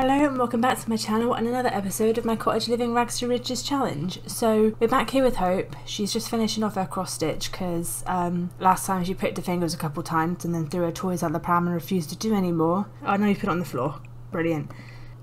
Hello and welcome back to my channel and another episode of my Cottage Living Rags to Riches challenge. So we're back here with Hope. She's just finishing off her cross stitch because last time she pricked her fingers a couple times and then threw her toys out the pram and refused to do any more. Oh no, you put it on the floor. Brilliant.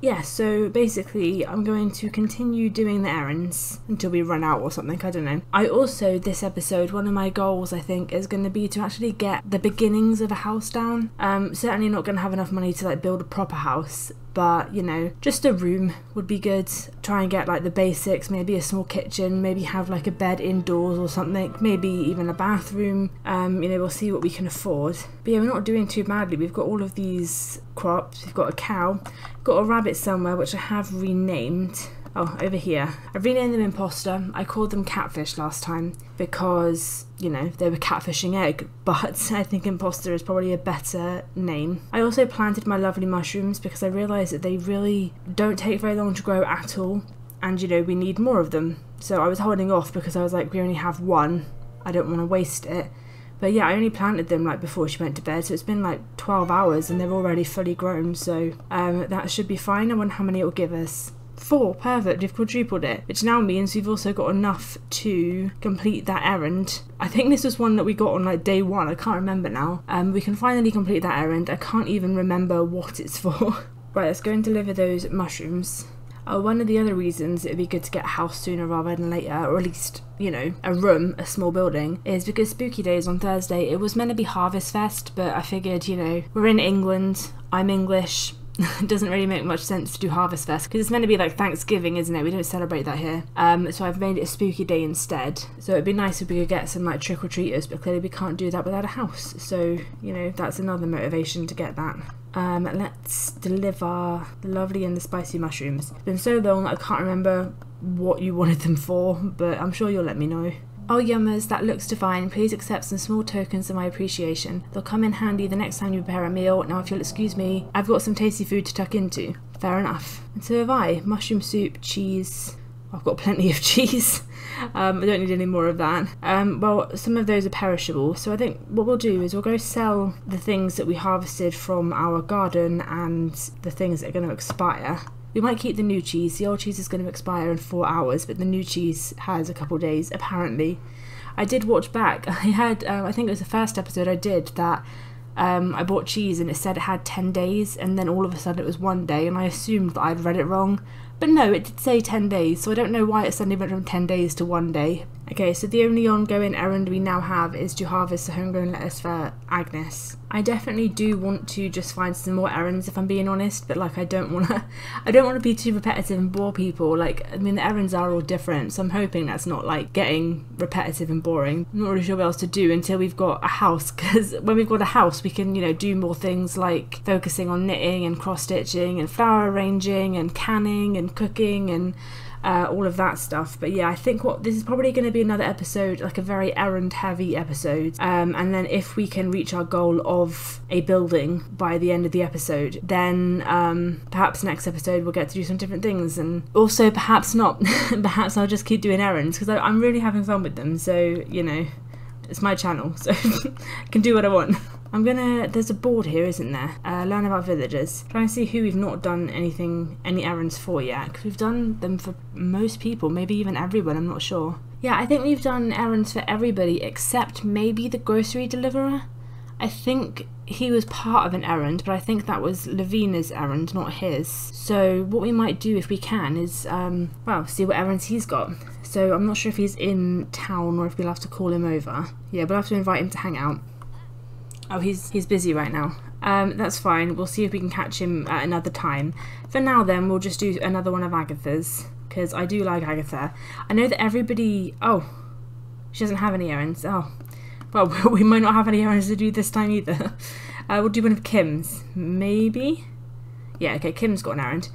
Yeah, so basically I'm going to continue doing the errands until we run out or something, I don't know. I also, this episode, one of my goals I think is going to be to actually get the beginnings of a house down. Certainly not going to have enough money to like build a proper house, but you know, just a room would be good. Try and get like the basics, maybe a small kitchen, maybe have like a bed indoors or something, maybe even a bathroom. You know, we'll see what we can afford. But yeah, we're not doing too badly. We've got all of these crops, we've got a cow, got a rabbit somewhere which I have renamed. Oh, over here. I've renamed them Imposter. I called them Catfish last time because, you know, they were catfishing egg, but I think Imposter is probably a better name. I also planted my lovely mushrooms because I realised that they really don't take very long to grow at all, and you know, we need more of them. So I was holding off because I was like, we only have one, I don't want to waste it. But yeah, I only planted them like before she went to bed, so it's been like 12 hours and they're already fully grown, so that should be fine. I wonder how many it will give us. 4, perfect, we've quadrupled it, which now means we've also got enough to complete that errand. I think this was one that we got on like day 1, I can't remember now. We can finally complete that errand. I can't even remember what it's for. Right, let's go and deliver those mushrooms. One of the other reasons it would be good to get a house sooner rather than later, or at least, you know, a room, a small building, is because Spooky Day is on Thursday. It was meant to be Harvest Fest, but I figured, you know, we're in England, I'm English, it doesn't really make much sense to do Harvest Fest because it's meant to be like Thanksgiving, isn't it? We don't celebrate that here. So I've made it a Spooky Day instead. So it'd be nice if we could get some like trick-or-treaters, but clearly we can't do that without a house. So, you know, that's another motivation to get that. Let's deliver the lovely and the spicy mushrooms. It's been so long I can't remember what you wanted them for, but I'm sure you'll let me know. Oh yummers, that looks divine. Please accept some small tokens of my appreciation. They'll come in handy the next time you prepare a meal. Now if you'll excuse me, I've got some tasty food to tuck into. Fair enough. And so have I. Mushroom soup, cheese. I've got plenty of cheese. I don't need any more of that. Well, some of those are perishable, so I think what we'll do is we'll go sell the things that we harvested from our garden and the things that are going to expire. We might keep the new cheese. The old cheese is going to expire in 4 hours, but the new cheese has a couple days, apparently. I did watch back. I had, I think it was the first episode I did that I bought cheese and it said it had 10 days, and then all of a sudden it was 1 day, and I assumed that I'd read it wrong. But no, it did say 10 days, so I don't know why it suddenly went from 10 days to 1 day. Okay, so the only ongoing errand we now have is to harvest the homegrown lettuce for Agnes. I definitely do want to just find some more errands if I'm being honest, but like I don't want to be too repetitive and bore people. Like, I mean, the errands are all different, so I'm hoping that's not like getting repetitive and boring. I'm not really sure what else to do until we've got a house, because when we've got a house we can, you know, do more things like focusing on knitting and cross stitching and flower arranging and canning and cooking and all of that stuff. But yeah, I think this is probably going to be another episode, like a very errand heavy episode, and then if we can reach our goal of a building by the end of the episode, then perhaps next episode we'll get to do some different things, and also perhaps not. Perhaps I'll just keep doing errands because I'm really having fun with them, so you know, it's my channel, so I can do what I want. There's a board here, isn't there? Learn about villagers. Try and see who we've not done any errands for yet, because we've done them for most people, maybe even everyone, I'm not sure. Yeah, I think we've done errands for everybody except maybe the grocery deliverer. I think he was part of an errand, but I think that was Lavina's errand, not his. So what we might do if we can is, well, see what errands he's got. So I'm not sure if he's in town or if we'll have to call him over. Yeah, we'll have to invite him to hang out. Oh, he's busy right now. That's fine. We'll see if we can catch him at another time. For now then, we'll just do another one of Agatha's, because I do like Agatha. I know that everybody... Oh, she doesn't have any errands. Oh, well, we might not have any errands to do this time either. We'll do one of Kim's, maybe? Yeah, okay, Kim's got an errand.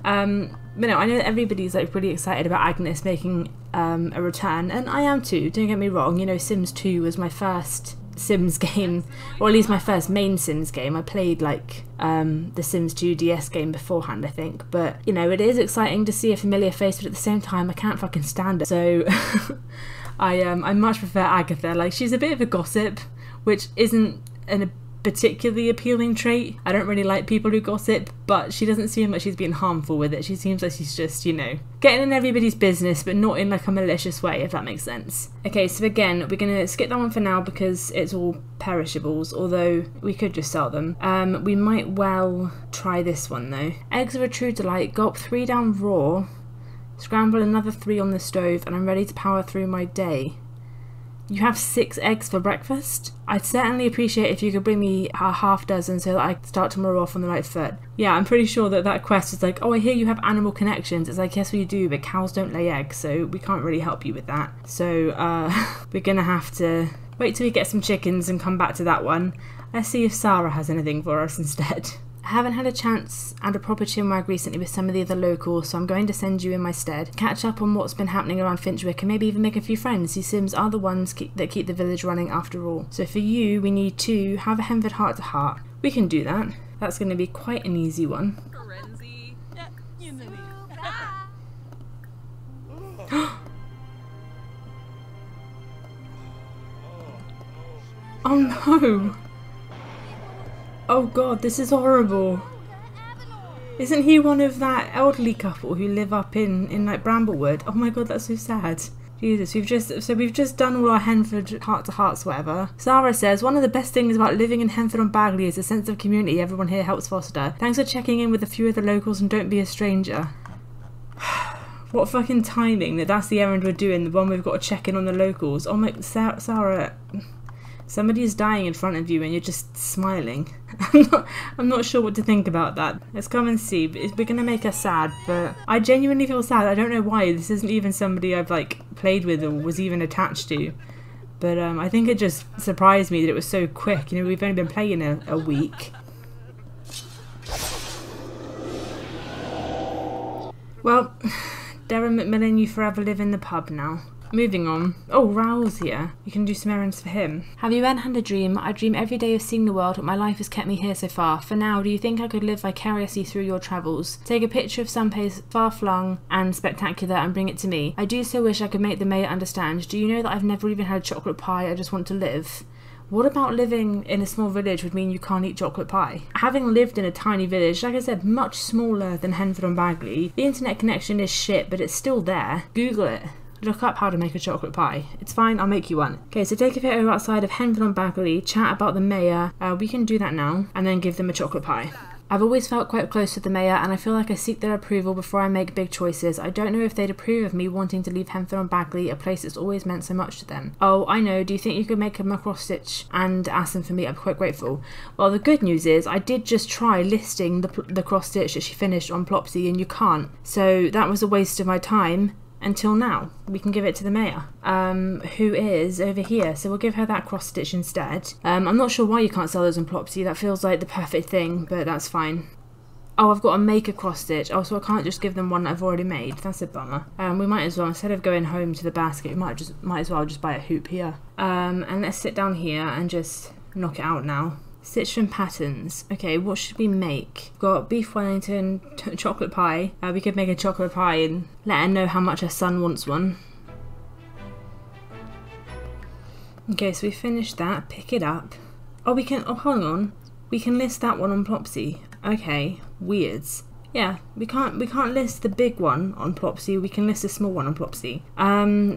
But no, I know that everybody's like pretty excited about Agnes making a return, and I am too, don't get me wrong. You know, Sims 2 was my first Sims game, or at least my first main Sims game. I played like the Sims 2 DS game beforehand, I think, but you know, it is exciting to see a familiar face, but at the same time I can't fucking stand her, so I much prefer Agatha. Like, she's a bit of a gossip, which isn't particularly appealing trait. I don't really like people who gossip, but she doesn't seem like she's being harmful with it. She seems like she's just, you know, getting in everybody's business, but not in like a malicious way, if that makes sense. Okay, so again, we're gonna skip that one for now because it's all perishables, although we could just sell them. We might well try this one though. Eggs are a true delight. Gulp 3 down raw, scramble another 3 on the stove, and I'm ready to power through my day. You have 6 eggs for breakfast? I'd certainly appreciate if you could bring me a half dozen so that I can start tomorrow off on the right foot. Yeah, I'm pretty sure that quest is like, oh, I hear you have animal connections. It's like, yes, we do, but cows don't lay eggs, so we can't really help you with that. So, we're gonna have to wait till we get some chickens and come back to that one. Let's see if Sarah has anything for us instead. I haven't had a chance and a proper chinwag recently with some of the other locals, so I'm going to send you in my stead. Catch up on what's been happening around Finchwick and maybe even make a few friends. These Sims are the ones that keep the village running after all. So for you, we need to have a Henford heart to heart. We can do that. That's going to be quite an easy one. Oh no! Oh god, this is horrible. Isn't he one of that elderly couple who live up in like Bramblewood? Oh my god, that's so sad. Jesus, we've just done all our Henford heart to hearts, whatever. Sarah says, one of the best things about living in Henford on Bagley is a sense of community everyone here helps foster. Thanks for checking in with a few of the locals and don't be a stranger. What fucking timing that's the errand we're doing, the one we've got to check in on the locals. Oh my, Sarah, somebody is dying in front of you and you're just smiling. I'm not sure what to think about that. Let's come and see. We're gonna make her sad, but I genuinely feel sad. I don't know why. This isn't even somebody I've like played with or was even attached to. But I think it just surprised me that it was so quick. You know, we've only been playing a week. Well, Darren McMillan, you forever live in the pub now. Moving on. Oh, Raoul's here. You can do some errands for him. Have you ever had a dream? I dream every day of seeing the world, but my life has kept me here so far. For now, do you think I could live vicariously through your travels? Take a picture of some place far-flung and spectacular and bring it to me. I do so wish I could make the mayor understand. Do you know that I've never even had chocolate pie? I just want to live. What about living in a small village would mean you can't eat chocolate pie? Having lived in a tiny village, like I said, much smaller than Henford on Bagley, the internet connection is shit, but it's still there. Google it. Look up how to make a chocolate pie. It's fine, I'll make you one. Okay, so take a photo outside of Henford on Bagley, chat about the mayor, we can do that now, and then give them a chocolate pie. I've always felt quite close to the mayor and I feel like I seek their approval before I make big choices. I don't know if they'd approve of me wanting to leave Henford on Bagley, a place that's always meant so much to them. Oh, I know, do you think you could make them a cross stitch and ask them for me? I'm quite grateful. Well, the good news is I did just try listing the cross stitch that she finished on Plopsy and you can't. So that was a waste of my time. Until now. We can give it to the mayor, who is over here, so we'll give her that cross stitch instead. I'm not sure why you can't sell those on Plopsy. That feels like the perfect thing, but that's fine. Oh, I've got to make a cross stitch. Oh, so I can't just give them one that I've already made. That's a bummer. We might as well, instead of going home to the basket, we might as well just buy a hoop here. And let's sit down here and just knock it out now. Stitch from patterns. Okay, what should we make? We've got beef Wellington, chocolate pie. We could make a chocolate pie and let her know how much her son wants one. Okay, so we finished that. Pick it up. Oh, we can. Oh, hold on. We can list that one on Plopsy. Okay, weirds. Yeah, we can't list the big one on Plopsy. We can list the small one on Plopsy.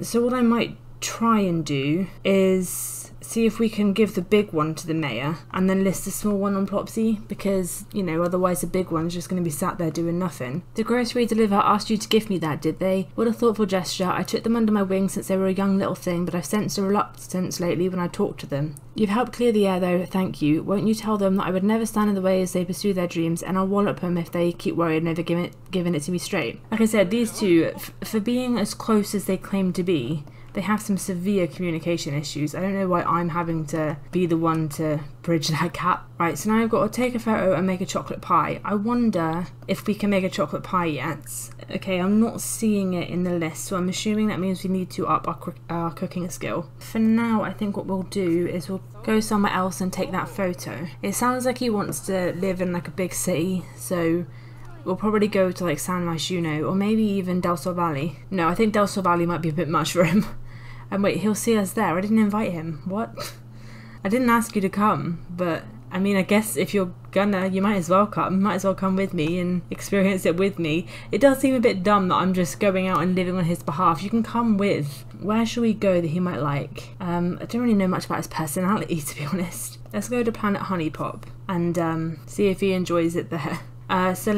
So what I might try and do is see if we can give the big one to the mayor and then list the small one on Plopsy, because, you know, otherwise the big one's just going to be sat there doing nothing. The grocery deliverer asked you to gift me that, did they? What a thoughtful gesture. I took them under my wing since they were a young little thing, but I've sensed a reluctance lately when I talk to them. You've helped clear the air though, thank you. Won't you tell them that I would never stand in the way as they pursue their dreams, and I'll wallop them if they keep worried and never giving it to me straight. Like I said, these two, for being as close as they claim to be, they have some severe communication issues. I don't know why I'm having to be the one to bridge that gap. Right, so now I've got to take a photo and make a chocolate pie. I wonder if we can make a chocolate pie yet. Okay, I'm not seeing it in the list, so I'm assuming that means we need to up our cooking skill. For now, I think what we'll do is we'll go somewhere else and take that photo. It sounds like he wants to live in like a big city, so we'll probably go to like San Myshuno or maybe even Del Sol Valley. No, I think Del Sol Valley might be a bit much for him. And wait, he'll see us there. I didn't invite him. What? I didn't ask you to come, but I mean, I guess if you're gonna, you might as well come. Might as well come with me and experience it with me. It does seem a bit dumb that I'm just going out and living on his behalf. You can come with. Where shall we go that he might like? I don't really know much about his personality, to be honest. Let's go to Planet Honeypop and see if he enjoys it there. So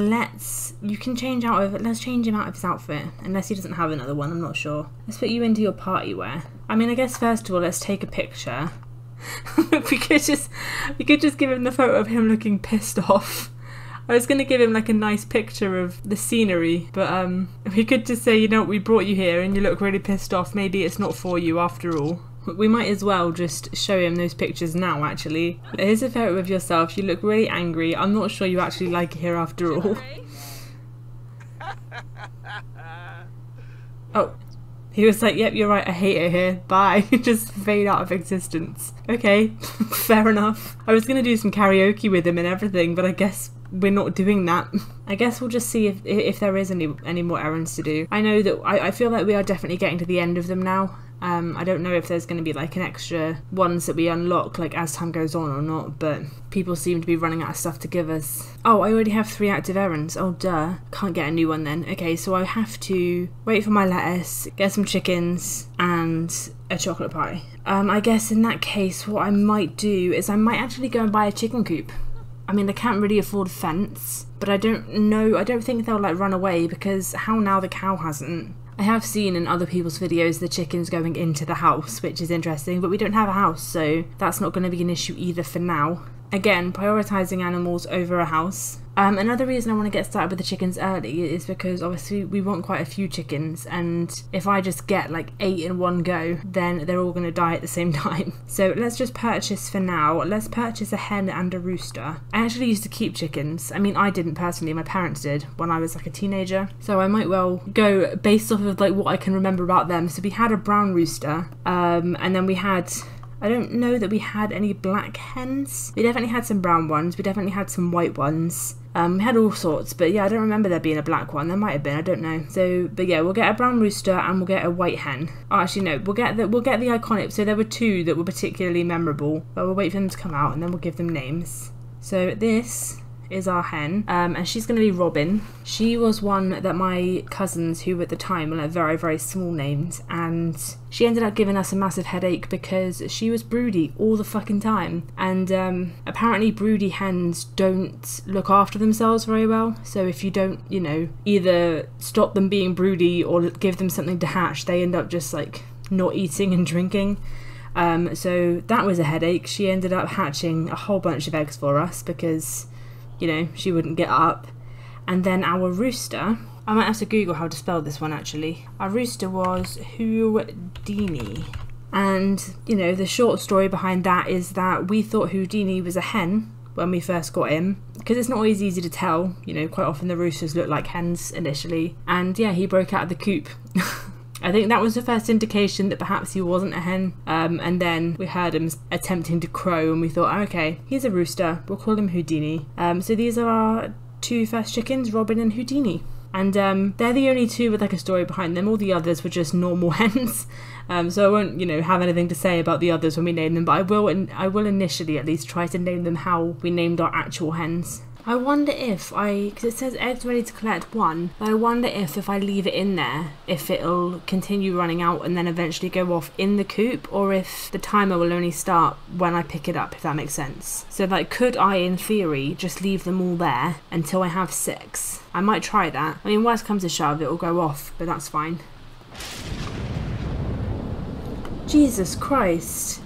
you can change out of it. Let's change him out of his outfit, unless he doesn't have another one, I'm not sure. Let's put you into your party wear. I mean, I guess first of all, let's take a picture. we could just give him the photo of him looking pissed off. I was going to give him like a nice picture of the scenery, but we could just say, you know what, we brought you here and you look really pissed off. Maybe it's not for you after all. We might as well just show him those pictures now, actually. Here's a photo of yourself. You look really angry. I'm not sure you actually like it here after all. Oh, he was like, yep, you're right, I hate it here. Bye. Just fade out of existence. Okay, fair enough. I was going to do some karaoke with him and everything, but I guess we're not doing that. I guess we'll just see if there is any more errands to do. I know that I feel like we are definitely getting to the end of them now. I don't know if there's going to be like an extra ones that we unlock like as time goes on or not, but people seem to be running out of stuff to give us. Oh, I already have 3 active errands. Oh duh. Can't get a new one then. Okay, so I have to wait for my lettuce, get some chickens and a chocolate pie. I guess in that case what I might do is I might actually go and buy a chicken coop. I mean, they can't really afford a fence, but I don't know, I don't think they'll like run away, because how now the cow hasn't. I have seen in other people's videos the chickens going into the house, which is interesting, but we don't have a house, so that's not going to be an issue either for now. Again, prioritising animals over a house. Another reason I want to get started with the chickens early is because obviously we want quite a few chickens, and if I just get like 8 in one go, then they're all going to die at the same time. So let's just purchase for now. Let's purchase a hen and a rooster. I actually used to keep chickens. I mean, I didn't personally, my parents did when I was like a teenager. So I might well go based off of like what I can remember about them. So we had a brown rooster, and then we had... I don't know that we had any black hens. We definitely had some brown ones. We definitely had some white ones. We had all sorts, but yeah, I don't remember there being a black one. There might have been, I don't know. So, but yeah, we'll get a brown rooster and we'll get a white hen. Oh, actually no, we'll get the iconic. So there were 2 that were particularly memorable, but we'll wait for them to come out and then we'll give them names. So this is our hen, and she's going to be Robin. She was one that my cousins, who at the time were like very, very small named, and she ended up giving us a massive headache because she was broody all the fucking time, and apparently broody hens don't look after themselves very well. So if you don't, you know, either stop them being broody or give them something to hatch, they end up just like not eating and drinking. So that was a headache. She ended up hatching a whole bunch of eggs for us because, you know, she wouldn't get up. And then our rooster, I might have to Google how to spell this one actually. Our rooster was Houdini. And, you know, the short story behind that is that we thought Houdini was a hen when we first got him, because it's not always easy to tell. You know, quite often the roosters look like hens initially. And yeah, he broke out of the coop. I think that was the first indication that perhaps he wasn't a hen, and then we heard him attempting to crow and we thought, oh, okay, he's a rooster, we'll call him Houdini. So these are our 2 first chickens, Robin and Houdini. And they're the only 2 with like a story behind them. All the others were just normal hens. So I won't, you know, have anything to say about the others when we name them, but I will initially at least try to name them how we named our actual hens. I wonder if because it says eggs ready to collect 1, but I wonder if I leave it in there, if it'll continue running out and then eventually go off in the coop, or if the timer will only start when I pick it up, if that makes sense. So like, could I in theory just leave them all there until I have 6? I might try that. I mean, worst comes to shove, it'll go off, but that's fine. Jesus Christ.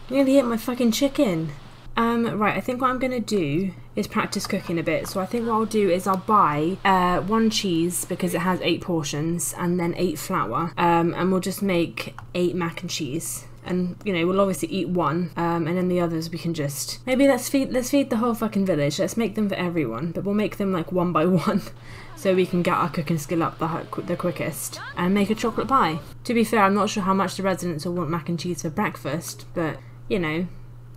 Nearly hit my fucking chicken. Right, I think what I'm going to do is practice cooking a bit. So I think what I'll do is I'll buy 1 cheese because it has 8 portions, and then 8 flour, and we'll just make 8 mac and cheese. And, you know, we'll obviously eat 1, and then the others we can just... Maybe let's feed the whole fucking village. Let's make them for everyone, but we'll make them like 1 by 1. So we can get our cooking skill up the quickest. And make a chocolate pie. To be fair, I'm not sure how much the residents will want mac and cheese for breakfast, but, you know...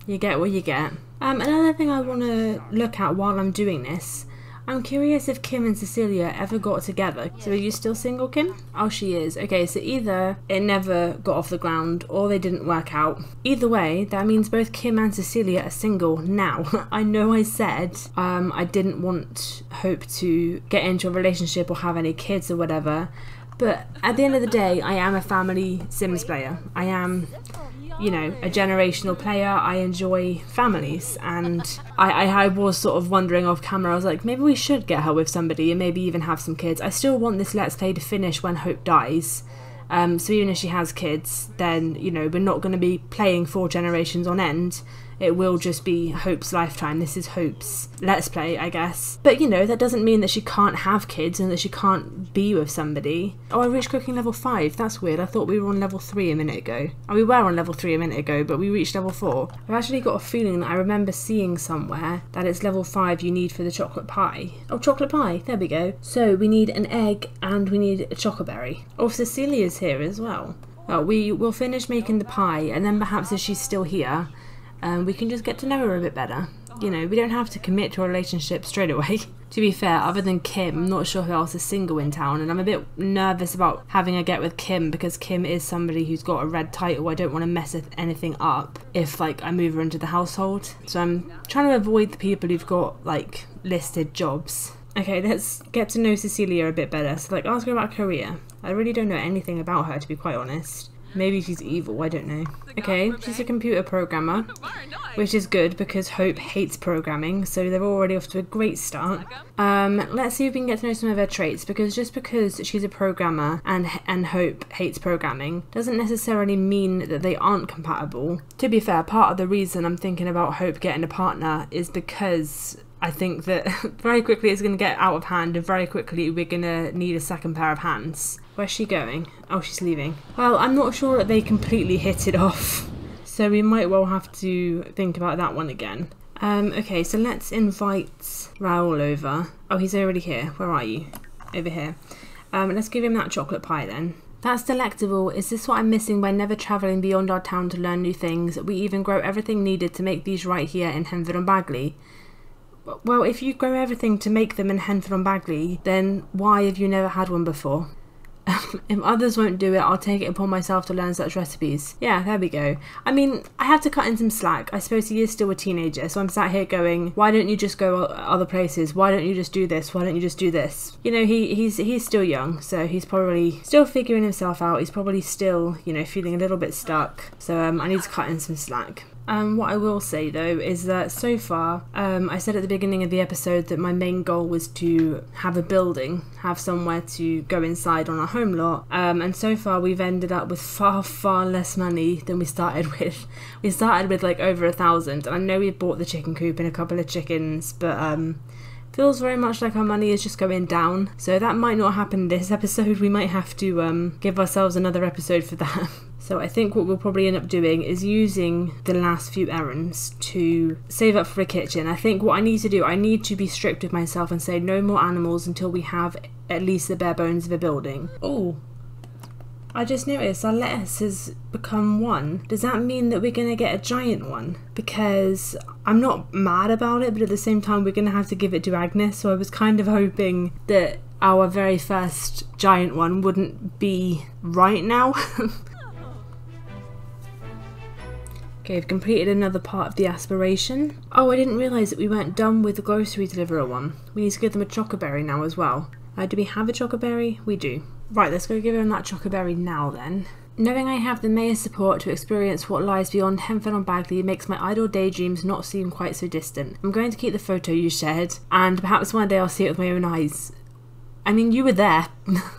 You get what you get. Another thing I want to look at while I'm doing this, I'm curious if Kim and Cecilia ever got together. So are you still single, Kim? Oh, she is. Okay, so either it never got off the ground or they didn't work out. Either way, that means both Kim and Cecilia are single now. I know I said I didn't want Hope to get into a relationship or have any kids or whatever, but at the end of the day, I am a family Sims player. I am, you know, a generational player. I enjoy families, and I was sort of wondering off camera, I was like, maybe we should get her with somebody and maybe even have some kids. I still want this Let's Play to finish when Hope dies. So even if she has kids, then, you know, we're not going to be playing 4 generations on end. It will just be Hope's lifetime. This is Hope's Let's Play, I guess. But, you know, that doesn't mean that she can't have kids and that she can't be with somebody. Oh, I reached cooking level 5. That's weird. I thought we were on level 3 a minute ago. Oh, we were on level 3 a minute ago, but we reached level 4. I've actually got a feeling that I remember seeing somewhere that it's level 5 you need for the chocolate pie. Oh, chocolate pie. There we go. So we need an egg and we need a chocoberry. Oh, Cecilia's here as well. Well, we will finish making the pie, and then perhaps if she's still here, we can just get to know her a bit better. You know, we don't have to commit to a relationship straight away. To be fair, other than Kim, I'm not sure who else is single in town, and I'm a bit nervous about having a get with Kim because Kim is somebody who's got a red title. I don't want to mess anything up if, like, I move her into the household. So I'm trying to avoid the people who've got, like, listed jobs. Okay, let's get to know Cecilia a bit better. So, like, ask her about career. I really don't know anything about her, to be quite honest. Maybe she's evil, I don't know. Okay, she's a computer programmer, which is good because Hope hates programming, so they're already off to a great start. Let's see if we can get to know some of her traits, because just because she's a programmer and Hope hates programming doesn't necessarily mean that they aren't compatible. To be fair, part of the reason I'm thinking about Hope getting a partner is because I think that very quickly it's going to get out of hand and very quickly we're going to need a second pair of hands. Where's she going? Oh, she's leaving. Well, I'm not sure that they completely hit it off, so we might well have to think about that one again. Okay, so let's invite Raoul over. Oh, he's already here. Where are you? Over here. Let's give him that chocolate pie then. That's delectable. Is this what I'm missing by never travelling beyond our town to learn new things? We even grow everything needed to make these right here in Henford-on-Bagley. Well, if you grow everything to make them in Henford-on-Bagley, then why have you never had one before? If others won't do it, I'll take it upon myself to learn such recipes. Yeah, there we go. I mean, I have to cut in some slack. I suppose he is still a teenager, so I'm sat here going, why don't you just go other places? Why don't you just do this? Why don't you just do this? You know, he's still young, so he's probably still figuring himself out. He's probably still, you know, feeling a little bit stuck. So I need to cut in some slack. What I will say though is that so far, I said at the beginning of the episode that my main goal was to have a building, have somewhere to go inside on our home lot, and so far we've ended up with far less money than we started with. We started with like over 1,000, and I know we bought the chicken coop and a couple of chickens, but feels very much like our money is just going down, so that might not happen this episode. We might have to give ourselves another episode for that. So I think what we'll probably end up doing is using the last few errands to save up for a kitchen. I think what I need to do, I need to be strict with myself and say no more animals until we have at least the bare bones of a building. Oh, I just noticed our lettuce has become 1. Does that mean that we're going to get a giant one? Because I'm not mad about it, but at the same time we're going to have to give it to Agnes, so I was kind of hoping that our very first giant one wouldn't be right now. Okay, we've completed another part of the aspiration. Oh, I didn't realise that we weren't done with the grocery deliverer one. We need to give them a chocoberry now as well. Do we have a chocoberry? We do. Right, let's go give them that chocoberry now then. Knowing I have the mayor's support to experience what lies beyond Henford-on-Bagley makes my idle daydreams not seem quite so distant. I'm going to keep the photo you shared, and perhaps one day I'll see it with my own eyes. I mean, you were there.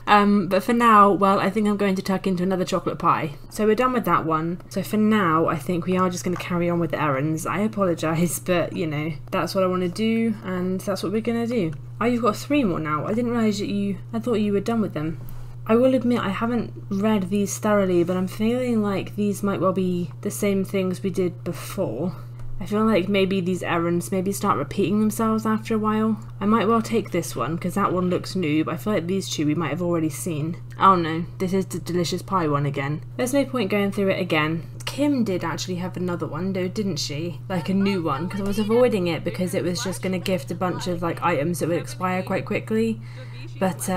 But for now, well, I think I'm going to tuck into another chocolate pie. So we're done with that one. So for now, I think we are just going to carry on with the errands. I apologise, but, you know, that's what I want to do, and that's what we're going to do. Oh, you've got 3 more now. I didn't realise that I thought you were done with them. I will admit I haven't read these thoroughly, but I'm feeling like these might well be the same things we did before. I feel like maybe these errands maybe start repeating themselves after a while. I might well take this one because that one looks new, but I feel like these 2 we might have already seen. Oh no, this is the delicious pie one again. There's no point going through it again. Kim did actually have another one though, didn't she? Like a new one, because I was avoiding it because it was just going to gift a bunch of like items that would expire quite quickly. But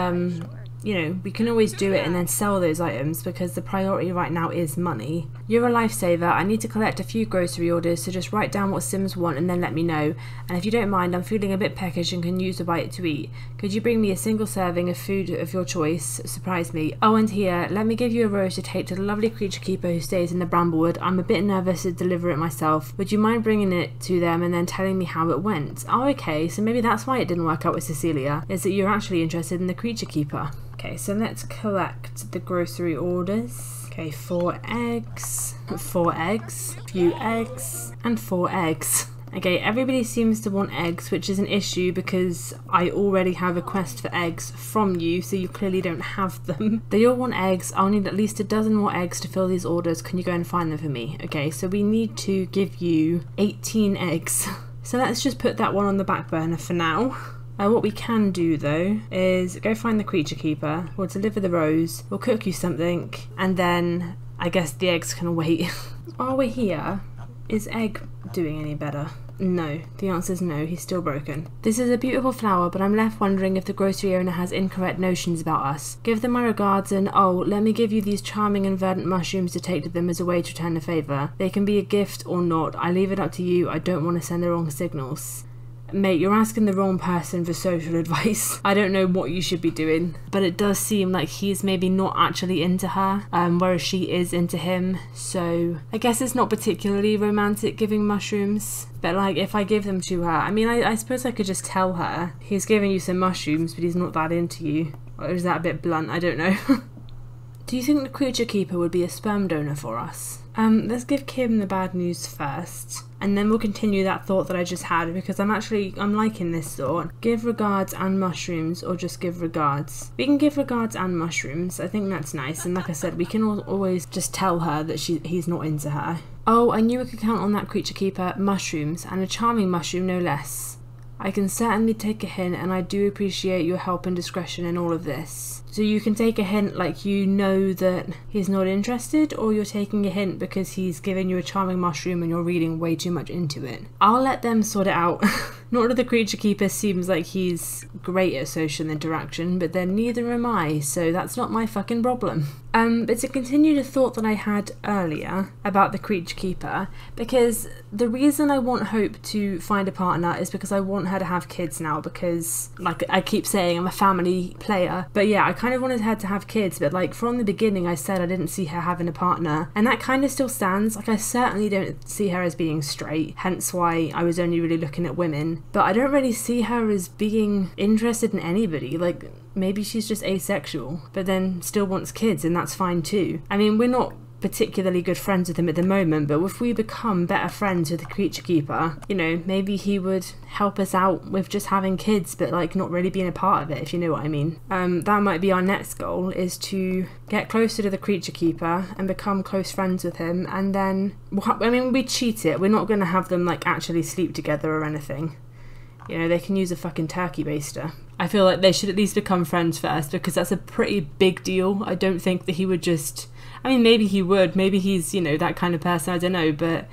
you know, we can always do it and then sell those items because the priority right now is money. You're a lifesaver. I need to collect a few grocery orders, so just write down what Sims want and then let me know. And if you don't mind, I'm feeling a bit peckish and can use a bite to eat. Could you bring me a single serving of food of your choice? Surprise me. Oh, and here, let me give you a rose to take to the lovely creature keeper who stays in the Bramblewood. I'm a bit nervous to deliver it myself. Would you mind bringing it to them and then telling me how it went? Oh, okay, so maybe that's why it didn't work out with Cecilia, is that you're actually interested in the creature keeper. Okay, so let's collect the grocery orders. Okay, 4 eggs, 4 eggs, few eggs, and 4 eggs. Okay, everybody seems to want eggs, which is an issue because I already have a quest for eggs from you, so you clearly don't have them. They all want eggs. I'll need at least a dozen more eggs to fill these orders. Can you go and find them for me? Okay, so we need to give you 18 eggs. So let's just put that one on the back burner for now. What we can do though is go find the creature keeper, we'll deliver the rose, we'll cook you something, and then I guess the eggs can wait. While we're here, is egg doing any better? No, the answer is no, he's still broken. This is a beautiful flower, but I'm left wondering if the grocery owner has incorrect notions about us. Give them my regards and, oh, let me give you these charming and verdant mushrooms to take to them as a way to return a favour. They can be a gift or not, I leave it up to you, I don't want to send the wrong signals. Mate, you're asking the wrong person for social advice. I don't know what you should be doing, but it does seem like he's maybe not actually into her, whereas she is into him, so I guess it's not particularly romantic giving mushrooms, but like if I give them to her, I mean I suppose I could just tell her, he's giving you some mushrooms but he's not that into you, or is that a bit blunt? I don't know. Do you think the creature keeper would be a sperm donor for us? Let's give Kim the bad news first, and then we'll continue that thought that I just had, because I'm liking this thought. Give regards and mushrooms, or just give regards. We can give regards and mushrooms, I think that's nice, and like I said, we can always just tell her that he's not into her. Oh, I knew we could count on that creature keeper, mushrooms, and a charming mushroom no less. I can certainly take a hint, and I do appreciate your help and discretion in all of this. So you can take a hint like you know that he's not interested, or you're taking a hint because he's given you a charming mushroom and you're reading way too much into it. I'll let them sort it out. Not that the creature keeper seems like he's great at social interaction, but then neither am I, so that's not my fucking problem. But to continue the thought that I had earlier about the creature keeper, because the reason I want Hope to find a partner is because I want her to have kids now, because like I keep saying, I'm a family player, but yeah, I kind of wanted her to have kids, but like from the beginning I said I didn't see her having a partner, and that kind of still stands. Like I certainly don't see her as being straight, hence why I was only really looking at women, but I don't really see her as being interested in anybody. Like maybe she's just asexual, but then still wants kids, and that's fine too. I mean, we're not particularly good friends with him at the moment, but if we become better friends with the creature keeper, you know, maybe he would help us out with just having kids, but like not really being a part of it, if you know what I mean. That might be our next goal, is to get closer to the creature keeper and become close friends with him, and then, I mean, we cheat it. We're not going to have them like actually sleep together or anything. You know, they can use a fucking turkey baster. I feel like they should at least become friends first, because that's a pretty big deal. I don't think that he would just... I mean, maybe he would. Maybe he's, you know, that kind of person. I don't know. But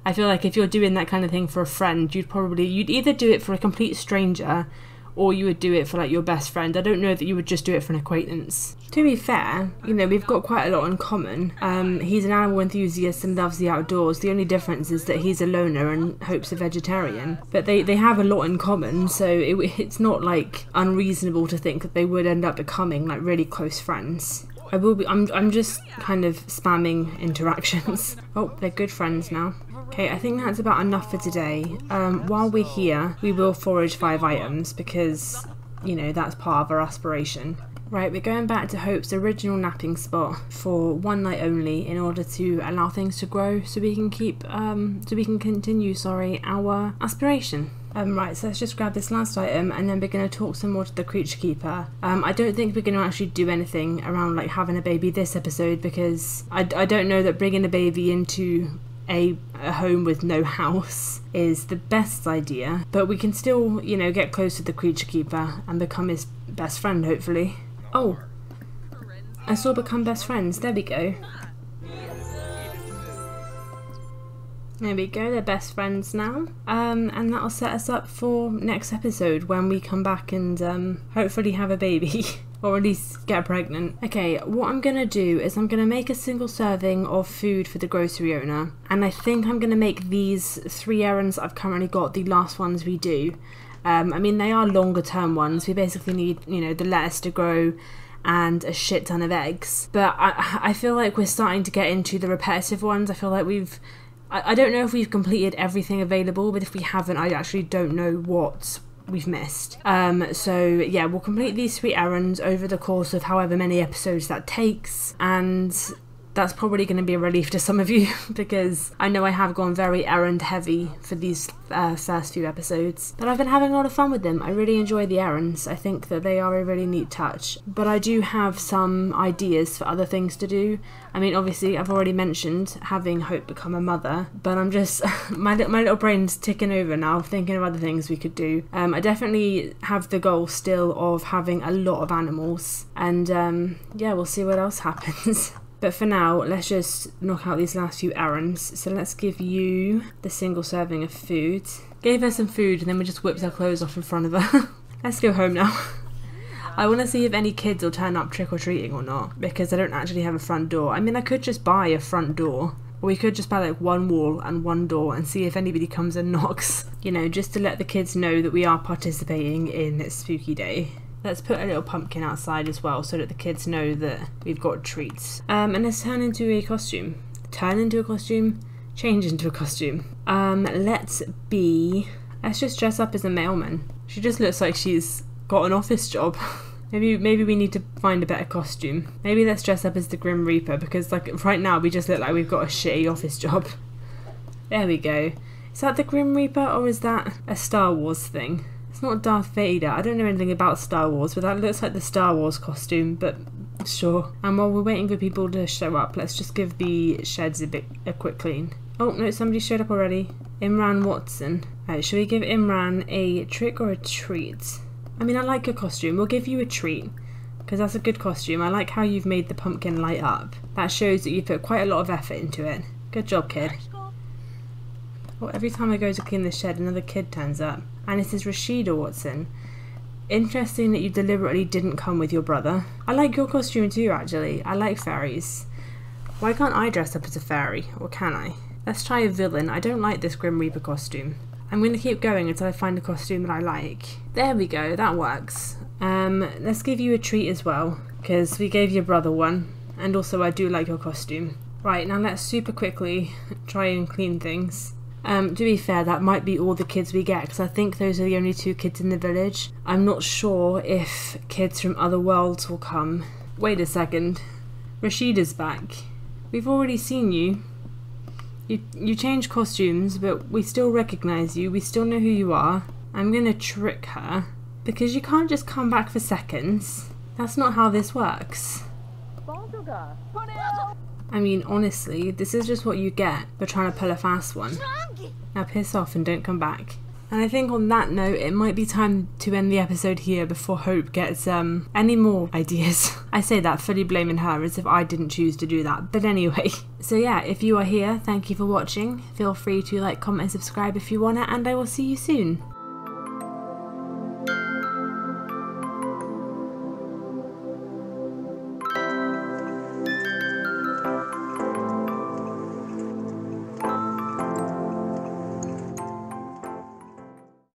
I feel like if you're doing that kind of thing for a friend, you'd either do it for a complete stranger, or you would do it for like your best friend. I don't know that you would just do it for an acquaintance. To be fair, you know, we've got quite a lot in common. He's an animal enthusiast and loves the outdoors. The only difference is that he's a loner and Hope's a vegetarian. But they have a lot in common, so it's not like unreasonable to think that they would end up becoming like really close friends. I'm just kind of spamming interactions. Oh, they're good friends now. Okay, I think that's about enough for today. While we're here, we will forage 5 items because, you know, that's part of our aspiration. Right, we're going back to Hope's original napping spot for one night only in order to allow things to grow, so we can continue our aspiration. Right, so let's just grab this last item and then we're going to talk some more to the creature keeper. I don't think we're going to actually do anything around like having a baby this episode, because I don't know that bringing a baby into a home with no house is the best idea, but we can still, you know, get close to the creature keeper and become his best friend, hopefully. Oh, I saw become best friends, there we go. There we go, they're best friends now. And that'll set us up for next episode when we come back and hopefully have a baby. Or at least get pregnant. Okay, what I'm gonna do is I'm gonna make a single serving of food for the grocery owner. And I think I'm gonna make these 3 errands I've currently got the last ones we do. I mean, they are longer term ones. We basically need, you know, the lettuce to grow and a shit ton of eggs. But I feel like we're starting to get into the repetitive ones. I feel like I don't know if we've completed everything available, but if we haven't, I actually don't know what we've missed. So yeah, we'll complete these 3 errands over the course of however many episodes that takes, and that's probably going to be a relief to some of you because I know I have gone very errand heavy for these first few episodes, but I've been having a lot of fun with them. I really enjoy the errands. I think that they are a really neat touch, but I do have some ideas for other things to do. I mean, obviously I've already mentioned having Hope become a mother, but I'm just my little brain's ticking over now thinking of other things we could do. I definitely have the goal still of having a lot of animals, and yeah, we'll see what else happens. But for now, let's just knock out these last few errands. So let's give you the single serving of food. Gave her some food and then we just whipped our clothes off in front of her. Let's go home now. I want to see if any kids will turn up trick-or-treating or not, because I don't actually have a front door. I mean, I could just buy a front door, or we could just buy like 1 wall and 1 door and see if anybody comes and knocks. You know, just to let the kids know that we are participating in Spooky Day. Let's put a little pumpkin outside as well so that the kids know that we've got treats. And let's turn into a costume. Turn into a costume, change into a costume. Let's just dress up as a mailman. She just looks like she's got an office job. Maybe we need to find a better costume. Maybe let's dress up as the Grim Reaper, because like right now we just look like we've got a shitty office job. There we go. Is that the Grim Reaper or is that a Star Wars thing? It's not Darth Vader. I don't know anything about Star Wars, but that looks like the Star Wars costume, but sure. And while we're waiting for people to show up, let's just give the sheds a quick clean. Oh no, somebody showed up already. Imran Watson. Right, should we give Imran a trick or a treat? I mean, I like your costume. We'll give you a treat, because that's a good costume. I like how you've made the pumpkin light up. That shows that you put quite a lot of effort into it. Good job, kid. Well, every time I go to clean the shed, another kid turns up. And it is Rashida Watson. Interesting that you deliberately didn't come with your brother. I like your costume too, actually. I like fairies. Why can't I dress up as a fairy? Or can I? Let's try a villain. I don't like this Grim Reaper costume. I'm going to keep going until I find a costume that I like. There we go, that works. Let's give you a treat as well, because we gave your brother one. And also I do like your costume. Right, now let's super quickly try and clean things. To be fair, that might be all the kids we get, because I think those are the only 2 kids in the village. I'm not sure if kids from other worlds will come. Wait a second. Rashida's back. We've already seen you. You changed costumes, but we still recognise you. We still know who you are. I'm gonna trick her, because you can't just come back for seconds. That's not how this works. I mean, honestly, this is just what you get for trying to pull a fast one. Now piss off and don't come back. And I think on that note, it might be time to end the episode here before Hope gets any more ideas. I say that fully blaming her as if I didn't choose to do that. But anyway, so yeah, if you are here, thank you for watching. Feel free to like, comment and subscribe if you want it, and I will see you soon.